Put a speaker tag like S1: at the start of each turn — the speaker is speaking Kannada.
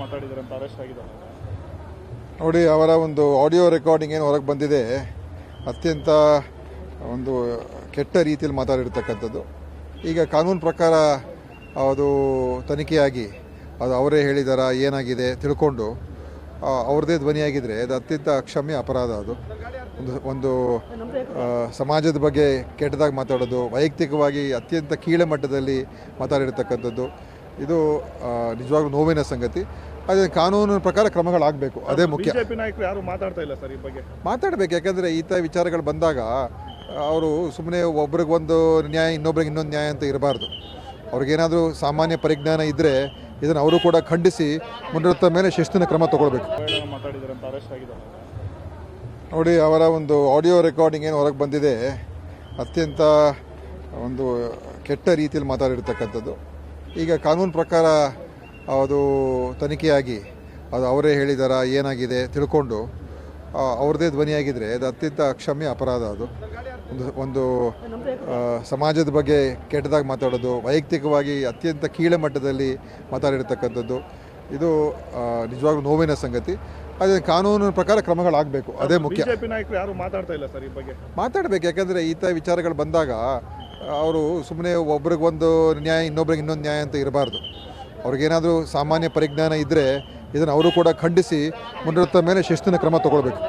S1: ಮಾತಾಡಿದ್ದಾರೆ ಅಂತ ಅರೆಸ್ಟ್ ಆಗಿದ್ದಾರೆ.
S2: ನೋಡಿ, ಅವರ ಒಂದು ಆಡಿಯೋ ರೆಕಾರ್ಡಿಂಗ್ ಏನು ಹೊರಗೆ ಬಂದಿದೆ, ಅತ್ಯಂತ ಒಂದು ಕೆಟ್ಟ ರೀತಿಯಲ್ಲಿ ಮಾತಾಡಿರ್ತಕ್ಕಂಥದ್ದು. ಈಗ ಕಾನೂನು ಪ್ರಕಾರ ಅದು ತನಿಖೆಯಾಗಿ ಅದು ಅವರೇ ಹೇಳಿದಾರ ಏನಾಗಿದೆ ತಿಳ್ಕೊಂಡು ಅವ್ರದ್ದೇ ಧ್ವನಿಯಾಗಿದ್ದರೆ ಅದು ಅತ್ಯಂತ ಅಕ್ಷಮ್ಯ ಅಪರಾಧ. ಅದು ಒಂದು ಸಮಾಜದ ಬಗ್ಗೆ ಕೆಟ್ಟದಾಗಿ ಮಾತಾಡೋದು, ವೈಯಕ್ತಿಕವಾಗಿ ಅತ್ಯಂತ ಕೀಳ ಮಟ್ಟದಲ್ಲಿ ಮಾತಾಡಿರ್ತಕ್ಕಂಥದ್ದು, ಇದು ನಿಜವಾಗ್ಲೂ ನೋವಿನ ಸಂಗತಿ. ಅದೇ ಕಾನೂನಿನ ಪ್ರಕಾರ ಕ್ರಮಗಳಾಗಬೇಕು, ಅದೇ ಮುಖ್ಯ.
S1: ಬಿಜೆಪಿ ನಾಯಕರು ಯಾರು ಮಾತಾಡ್ತಾ ಇಲ್ಲ ಸರ್ ಈ ಬಗ್ಗೆ.
S2: ಮಾತಾಡಬೇಕು, ಯಾಕಂದರೆ ಈ ಥರ ವಿಚಾರಗಳು ಬಂದಾಗ ಅವರು ಸುಮ್ಮನೆ ಒಬ್ರಿಗೊಂದು ನ್ಯಾಯ ಇನ್ನೊಬ್ರಿಗೆ ಇನ್ನೊಂದು ನ್ಯಾಯ ಅಂತ ಇರಬಾರ್ದು. ಅವ್ರಿಗೇನಾದರೂ ಸಾಮಾನ್ಯ ಪರಿಜ್ಞಾನ ಇದ್ದರೆ ಇದನ್ನು ಅವರು ಕೂಡ ಖಂಡಿಸಿ ಮುಂದಿರುತ್ತ ಮೇಲೆ ಶಿಸ್ತಿನ ಕ್ರಮ ತಗೊಳ್ಬೇಕು.
S1: ಮಾತಾಡಿದ್ದಾರೆ ಅಂತ ಅರೆಸ್ಟ್ ಆಗಿದ್ದಾರೆ.
S2: ನೋಡಿ, ಅವರ ಒಂದು ಆಡಿಯೋ ರೆಕಾರ್ಡಿಂಗ್ ಏನು ಹೊರಗೆ ಬಂದಿದೆ, ಅತ್ಯಂತ ಒಂದು ಕೆಟ್ಟ ರೀತಿಯಲ್ಲಿ ಮಾತಾಡಿರ್ತಕ್ಕಂಥದ್ದು. ಈಗ ಕಾನೂನು ಪ್ರಕಾರ ಅದು ತನಿಖೆಯಾಗಿ ಅದು ಅವರೇ ಹೇಳಿದಾರ ಏನಾಗಿದೆ ತಿಳ್ಕೊಂಡು ಅವ್ರದ್ದೇ ಧ್ವನಿಯಾಗಿದ್ದರೆ ಅದು ಅತ್ಯಂತ ಅಕ್ಷಮ್ಯ ಅಪರಾಧ. ಅದು ಒಂದು ಸಮಾಜದ ಬಗ್ಗೆ ಕೆಟ್ಟದಾಗಿ ಮಾತಾಡೋದು, ವೈಯಕ್ತಿಕವಾಗಿ ಅತ್ಯಂತ ಕೀಳ ಮಟ್ಟದಲ್ಲಿ ಮಾತಾಡಿರ್ತಕ್ಕಂಥದ್ದು, ಇದು ನಿಜವಾಗ್ಲೂ ನೋವಿನ ಸಂಗತಿ. ಅದೇ ಕಾನೂನಿನ ಪ್ರಕಾರ ಕ್ರಮಗಳಾಗಬೇಕು, ಅದೇ ಮುಖ್ಯ.
S1: ಬಿಜೆಪಿ ನಾಯಕರು ಯಾರು ಮಾತಾಡ್ತಾ ಇಲ್ಲ ಸರ್ ಈ ಬಗ್ಗೆ.
S2: ಮಾತಾಡಬೇಕು, ಯಾಕಂದರೆ ಈ ಥರ ವಿಚಾರಗಳು ಬಂದಾಗ ಅವರು ಸುಮ್ಮನೆ ಒಬ್ರಿಗೊಂದು ನ್ಯಾಯ ಇನ್ನೊಬ್ರಿಗೆ ಇನ್ನೊಂದು ನ್ಯಾಯ ಅಂತ ಇರಬಾರ್ದು. ಅವ್ರಿಗೇನಾದರೂ ಸಾಮಾನ್ಯ ಪರಿಜ್ಞಾನ ಇದ್ದರೆ ಇದನ್ನು ಅವರು ಕೂಡ ಖಂಡಿಸಿ ಮುಂದಿರುತ್ತ ಮೇಲೆ ಶಿಸ್ತಿನ ಕ್ರಮ ತಗೊಳ್ಬೇಕು.